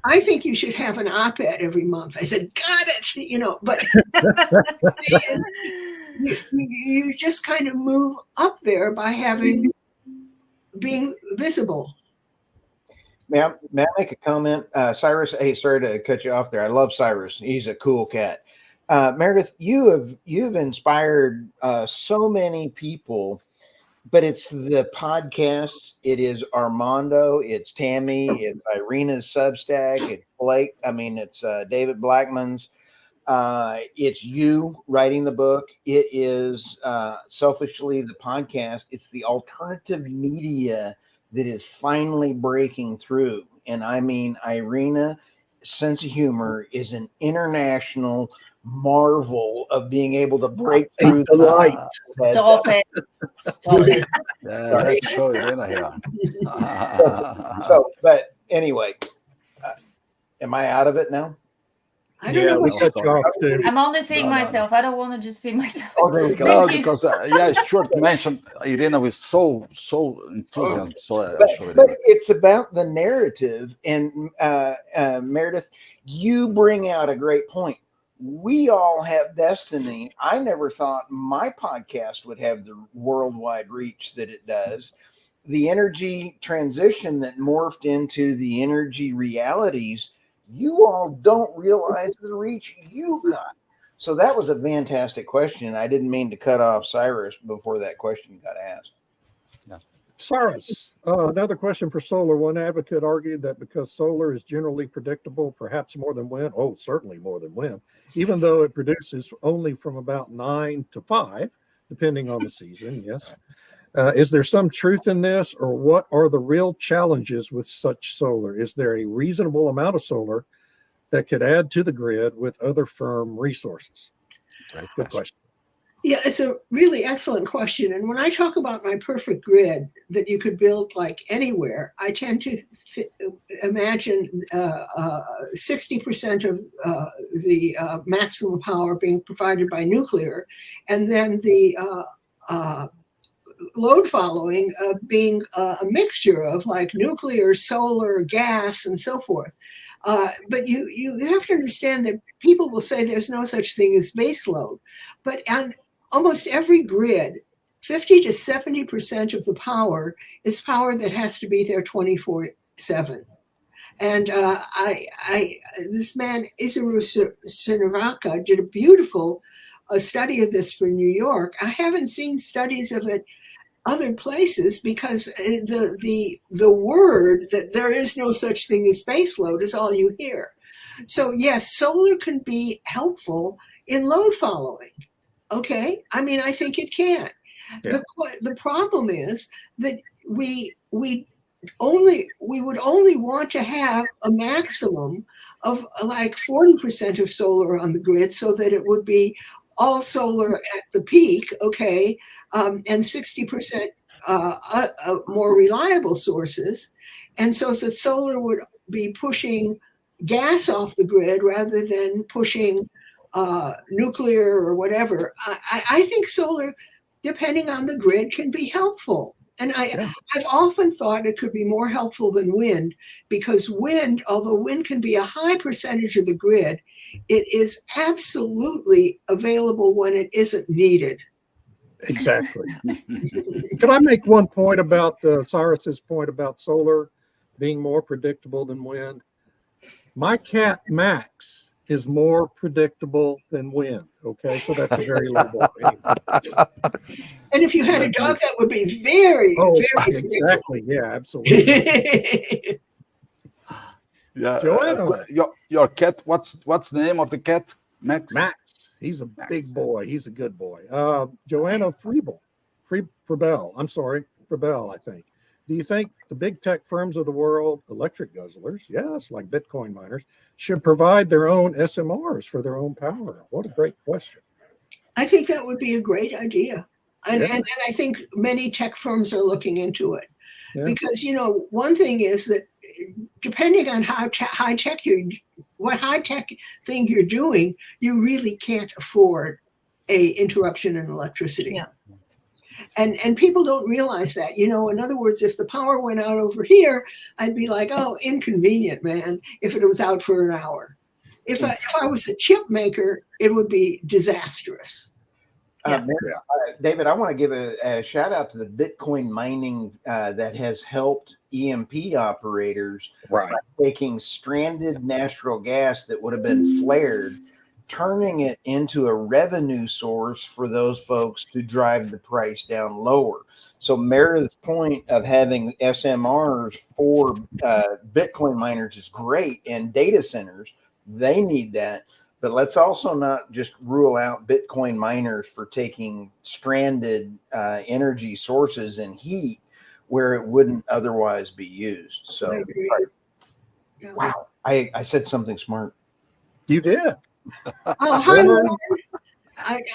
I think you should have an op-ed every month. I said, got it, but you just kind of move up there by being visible. May I make a comment? Cyrus, hey, sorry to cut you off there. I love Cyrus. He's a cool cat. Meredith, you've inspired so many people, but it's the podcasts. It is Armando. It's Tammy. It's Irina's Substack. It's Blake. It's David Blackman's. It's you writing the book. It is selfishly the podcast. It's the alternative media that is finally breaking through. And Irina's sense of humor is an international marvel of being able to break through the light. Stop it. Let's show Irina here. But anyway, am I out of it now? I don't know we what cut you off too. I'm only seeing myself. I don't want to just see myself. No, because Stuart mentioned Irina with so enthusiasm. But it's about the narrative, and Meredith, you bring out a great point. We all have destiny. I never thought my podcast would have the worldwide reach that it does. the energy transition that morphed into the energy realities, you all don't realize the reach you got. So that was a fantastic question. I didn't mean to cut off Cyrus before that question got asked. Cyrus, another question for solar. One advocate argued that because solar is generally predictable, perhaps more than wind, certainly more than wind, even though it produces only from about 9 to 5, depending on the season, yes. Is there some truth in this, or what are the real challenges with such solar? Is there a reasonable amount of solar that could add to the grid with other firm resources? Good question. Yeah, it's a really excellent question. And when I talk about my perfect grid that you could build like anywhere, I tend to imagine 60% of the maximum power being provided by nuclear, and then the load following being a mixture of like nuclear, solar, gas, and so forth. But you have to understand that people will say there's no such thing as base load, but on almost every grid, 50 to 70% of the power is power that has to be there 24/7. And this man, Isaru Srinivaka, did a beautiful study of this for New York. I haven't seen studies of it other places because the word that there is no such thing as baseload is all you hear. So yes, solar can be helpful in load following. Okay, I mean, I think it can. Yeah. The problem is that we would only want to have a maximum of like 40% of solar on the grid, so that it would be all solar at the peak, okay, and 60% more reliable sources, and so that solar would be pushing gas off the grid rather than pushing nuclear or whatever. I think solar, depending on the grid, can be helpful. And I've often thought it could be more helpful than wind, because wind, although wind can be a high percentage of the grid, it is absolutely available when it isn't needed. Exactly. Could I make one point about Cyrus's point about solar being more predictable than wind? My cat Max is more predictable than wind. Okay, so that's a very low bar. And if you had a dog, that would be very, very exactly. Yeah, absolutely. Yeah, Joanna. Your cat. What's the name of the cat? Max. Max. He's a big boy. He's a good boy. Joanna Friebel. I'm sorry, Friebel, I think. Do you think the big tech firms of the world, electric guzzlers, yes, like Bitcoin miners, should provide their own SMRs for their own power? What a great question. I think that would be a great idea. And I think many tech firms are looking into it. Yeah. Because, one thing is that depending on how high tech what high tech thing you're doing, you really can't afford a interruption in electricity. Yeah. And people don't realize that. In other words, if the power went out over here, I'd be like, oh, inconvenient, man, if it was out for an hour. If I was a chip maker, it would be disastrous. David, I want to give a shout out to the Bitcoin mining that has helped EMP operators by taking stranded natural gas that would have been flared, turning it into a revenue source for those folks to drive the price down lower. So Meredith's point of having SMRs for Bitcoin miners is great, and data centers, they need that. But let's also not just rule out Bitcoin miners for taking stranded energy sources and heat where it wouldn't otherwise be used. So, wow, I said something smart. You did. Oh, hi,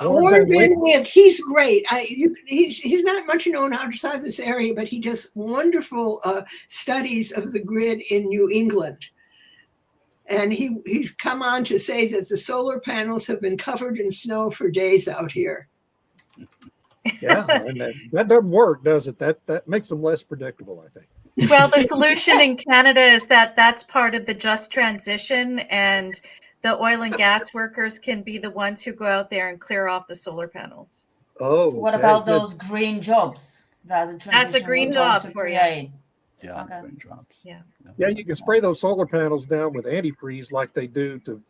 Warren Van Wyck. He's great. He's not much known outside this area, but he does wonderful studies of the grid in New England. And he's come on to say that the solar panels have been covered in snow for days out here. Yeah, and that doesn't work, does it? That makes them less predictable, I think. Well, the solution in Canada is that's part of the just transition, and the oil and gas workers can be the ones who go out there and clear off the solar panels. Oh, what about those green jobs? that the That's a transition green was going job to for you. create. Yeah, Okay. green jobs. Yeah. Yeah, you can spray those solar panels down with antifreeze like they do to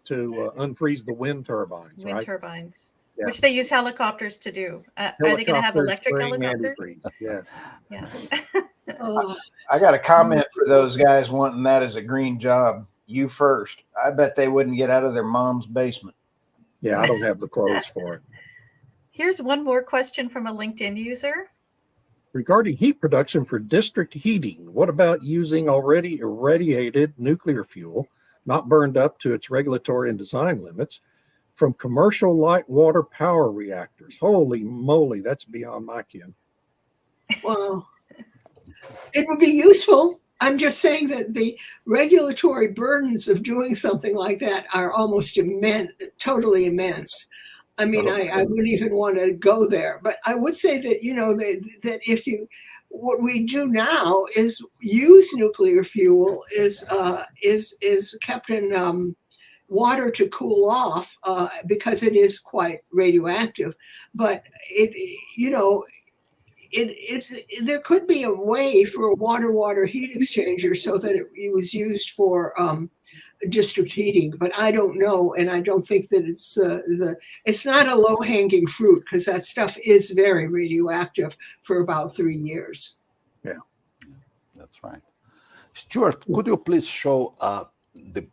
unfreeze the wind turbines, Wind right? turbines, Yeah. which they use helicopters to do. Are they going to have Helicopters electric spraying helicopters? antifreeze. Yeah. Yeah. Oh, I got a comment for those guys wanting that as a green job. You first. I bet they wouldn't get out of their mom's basement. Yeah, I don't have the clothes for it. Here's one more question from a LinkedIn user. Regarding heat production for district heating, what about using already irradiated nuclear fuel, not burned up to its regulatory and design limits, from commercial light water power reactors? Holy moly, that's beyond my ken. well, it would be useful. I'm just saying that the regulatory burdens of doing something like that are almost immense, totally immense. I mean, I wouldn't even want to go there, but I would say that, that if what we do now is use nuclear fuel is kept in water to cool off because it is quite radioactive, but there could be a way for a water heat exchanger so that it was used for district heating, but I don't know, and I don't think that it's not a low hanging fruit because that stuff is very radioactive for about 3 years. Yeah, that's right. Stuart, could you please show the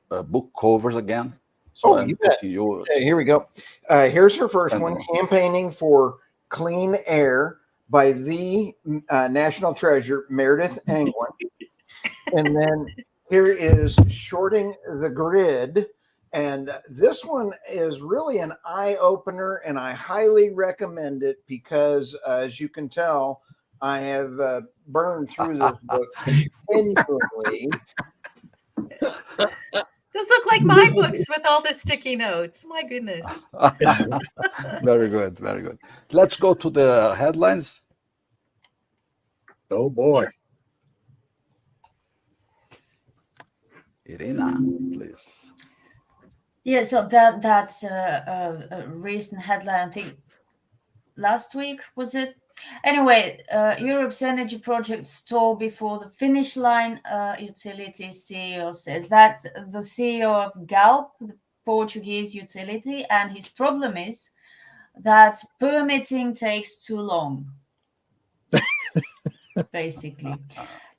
book covers again? So you bet. Here we go. Here's her first one: Campaigning for Clean Air by the National Treasure, Meredith Angwin. And then here is Shorting the Grid. And this one is really an eye-opener, and I highly recommend it because, as you can tell, I have burned through this book continually. Those look like my books with all the sticky notes. My goodness. Very good, very good. Let's go to the headlines. Oh boy. Irina, please. Yeah, so that's a recent headline. I think last week, was it? Anyway, Europe's energy project stall before the finish line. Utilities CEO says that's the CEO of Galp, the Portuguese utility, and his problem is that permitting takes too long, basically.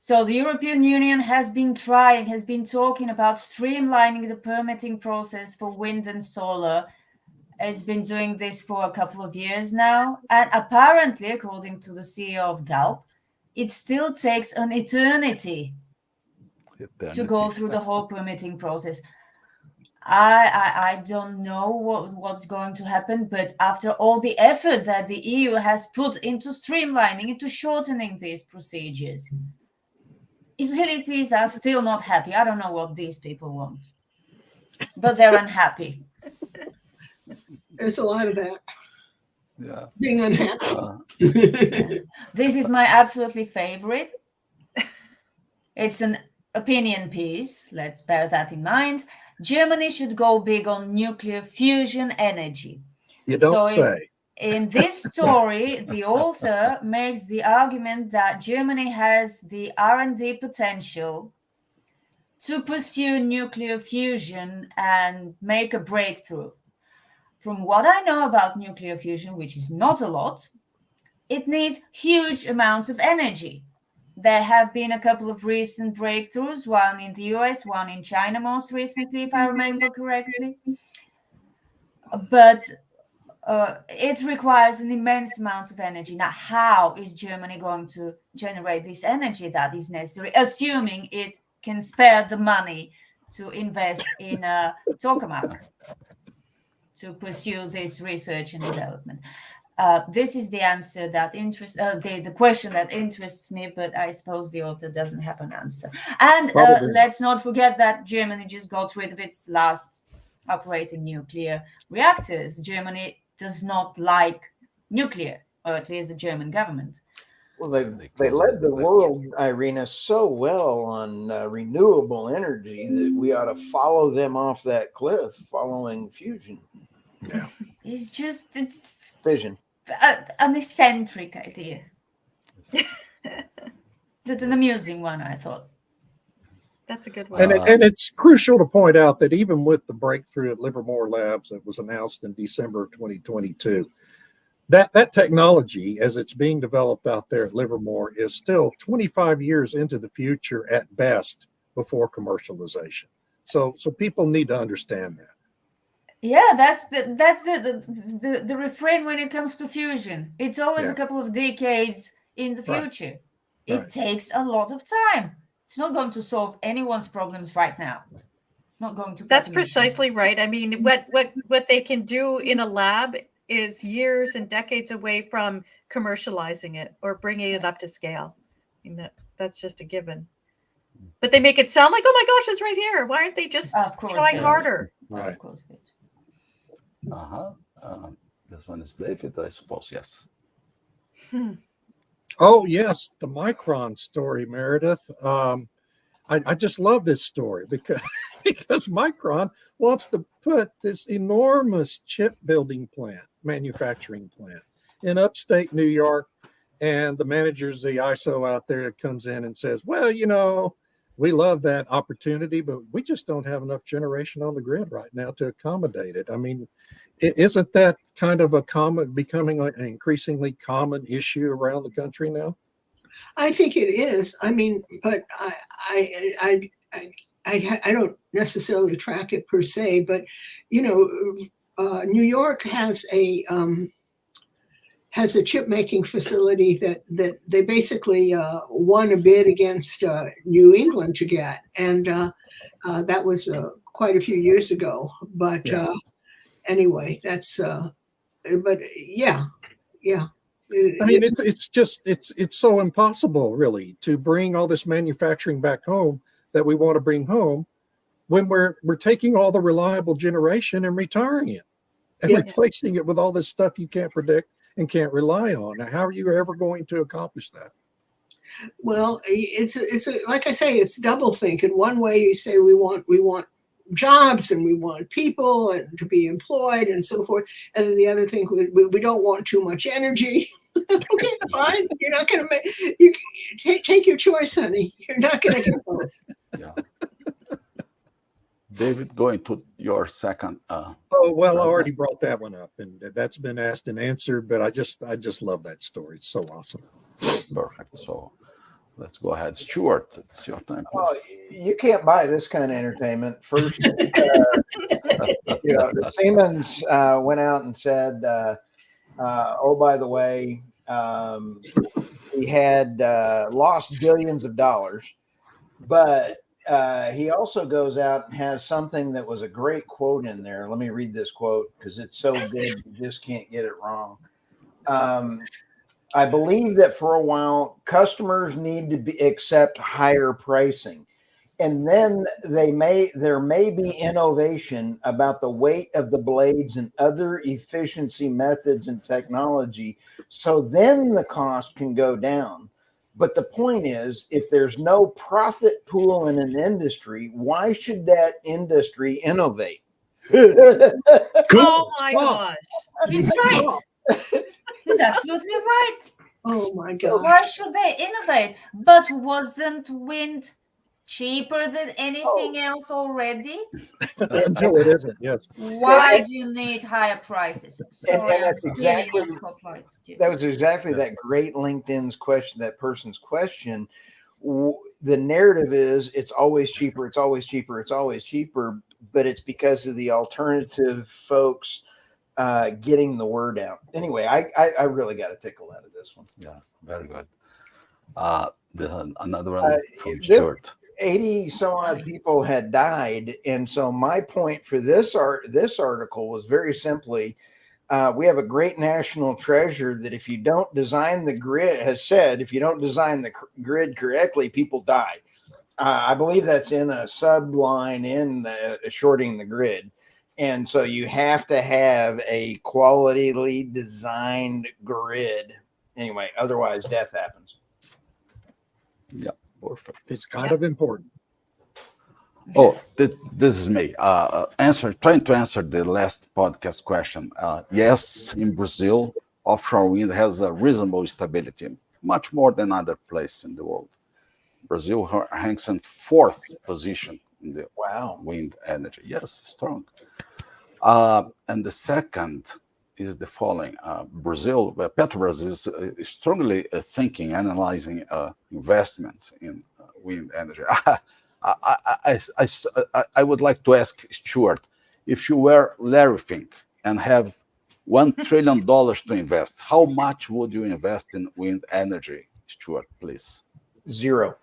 So the European Union has been talking about streamlining the permitting process for wind and solar. It's been doing this for a couple of years now. And apparently, according to the CEO of Galp, it still takes an eternity to go through the whole permitting process. I don't know what's going to happen, but after all the effort that the EU has put into streamlining, into shortening these procedures, utilities are still not happy. I don't know what these people want, but they're unhappy. There's a lot of that. Yeah. Being unhappy. This is my absolutely favorite. It's an opinion piece. Let's bear that in mind. Germany should go big on nuclear fusion energy. You don't say. In this story, the author makes the argument that Germany has the R&D potential to pursue nuclear fusion and make a breakthrough. From what I know about nuclear fusion, which is not a lot, it needs huge amounts of energy. There have been a couple of recent breakthroughs, one in the US, one in China most recently, if I remember correctly. But it requires an immense amount of energy. Now, how is Germany going to generate this energy that is necessary, assuming it can spare the money to invest in a tokamak to pursue this research and development? This is the answer that interests the question that interests me, but I suppose the author doesn't have an answer. And let's not forget that Germany just got rid of its last operating nuclear reactors. Germany does not like nuclear, or at least the German government. Well, they led the world, Irina, so well on renewable energy that we ought to follow them off that cliff, following fusion. Yeah. It's fission. An eccentric idea. That's an amusing one, I thought. That's a good one. And it's crucial to point out that even with the breakthrough at Livermore Labs that was announced in December of 2022, that technology, as it's being developed out there at Livermore, is still 25 years into the future at best before commercialization. So people need to understand that. Yeah, that's the refrain when it comes to fusion. It's always a couple of decades in the future. It takes a lot of time. It's not going to solve anyone's problems right now. It's not going to. That's precisely right. I mean, what they can do in a lab is years and decades away from commercializing it or bringing it up to scale. I mean, that's just a given. But they make it sound like, oh my gosh, it's right here. Why aren't they just trying harder? Of course they do. This one is David, I suppose. Yes. Oh, yes. The Micron story, Meredith. I just love this story because Micron wants to put this enormous chip building plant, manufacturing plant in upstate New York. And the manager's the ISO out there comes in and says, well, you know, we love that opportunity, but we just don't have enough generation on the grid right now to accommodate it. I mean, isn't that kind of becoming an increasingly common issue around the country now? I think it is. I mean, but I don't necessarily track it per se, but you know, New York has a chip making facility that they basically won a bid against New England to get, and that was quite a few years ago. But anyway, that's but yeah. I mean, it's so impossible, really, to bring all this manufacturing back home that we want to bring home when we're taking all the reliable generation and retiring it and replacing it with all this stuff you can't predict and can't rely on. Now, how are you ever going to accomplish that? Well, it's like I say, it's double think. In one way, you say we want jobs and we want people and to be employed and so forth, and then the other thing, we don't want too much energy. Okay, fine. You're not going to take your choice, honey. You're not going to get both. Yeah. David, going to your second. Oh well, I already brought that one up, and that's been asked and answered. But I just love that story. It's so awesome. Perfect. So let's go ahead, Stuart. It's your time, please. Oh, you can't buy this kind of entertainment. First, Siemens went out and said, "Oh, by the way, he had lost billions of dollars," but he also goes out and has something that was a great quote in there. Let me read this quote because it's so good you just can't get it wrong. I believe that for a while, customers need to accept higher pricing. And then there may be innovation about the weight of the blades and other efficiency methods and technology. So then the cost can go down. But the point is, if there's no profit pool in an industry, why should that industry innovate? Oh my gosh. He's right. He's absolutely right. Oh my God. So why should they innovate? But wasn't wind cheaper than anything else already? Until it isn't, yes. Why do you need higher prices? Sorry, and that's exactly that was exactly that great LinkedIn's question, that person's question. The narrative is it's always cheaper, it's always cheaper, it's always cheaper, but it's because of the alternative folks getting the word out. Anyway, I really got a tickle out of this one. Yeah, very good. Another one from Stuart. 80 some odd people had died, and so my point for this article was very simply, we have a great national treasure that if you don't design the grid, if you don't design the grid correctly, people die. I believe that's in a subline in the shorting the grid. And so you have to have a quality designed grid. Anyway, otherwise death happens. Yeah, perfect. It's kind of important. Oh, this is me. Trying to answer the last podcast question. Yes, in Brazil, offshore wind has a reasonable stability. much more than other places in the world. Brazil ranks in 4th position in the Wow. wind energy. Yes, strong. And the second is the following. Brazil, Petrobras is strongly thinking, analyzing investments in wind energy. I would like to ask Stuart, if you were Larry Fink and have $1 trillion to invest, how much would you invest in wind energy, Stuart, please? 0.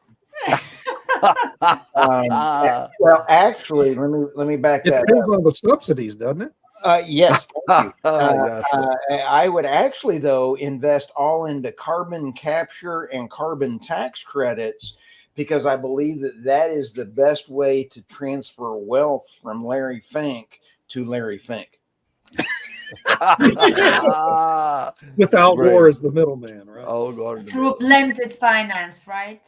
Well, actually, let me back It that depends on the subsidies, doesn't it? up. Yes, thank you. Yeah, sure. I would actually, though, invest all into carbon capture and carbon tax credits, because I believe that is the best way to transfer wealth from Larry Fink to Larry Fink. With Al Great. Gore as the middleman, right? Oh, God. Through blended finance, right?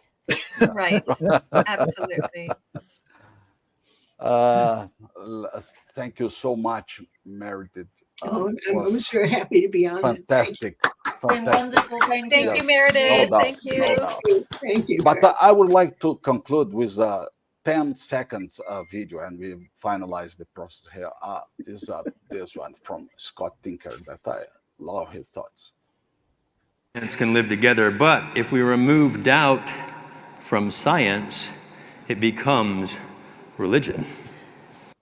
Right. Absolutely. Thank you so much, Meredith. Oh, It I was was very happy to be on it. fantastic. Been wonderful. Thank Thank you. you, Yes, Meredith. no doubt, Thank you. no doubt. Thank you. But I would like to conclude with 10 seconds video, and we finalize the process here. This one from Scott Tinker that I love his thoughts. Science can live together, but if we remove doubt from science, it becomes religion.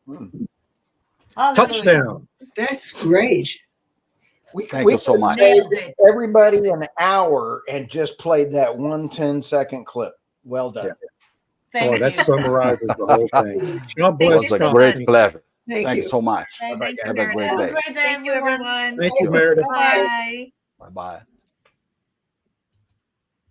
Hallelujah. Touchdown. That's great. Thank you so could much. saved Nailed it. everybody an hour and just played that 1 10-second clip. Well done. Yeah. Thank Boy, that you. summarizes the whole thing. God It bless was you a so Scott. great much. pleasure. Thank Thank you. you so much. Thank Thank you, Have a great Meredith. Have a day. great day, Thank you, everyone. Thank you, Meredith. Bye. Bye-bye.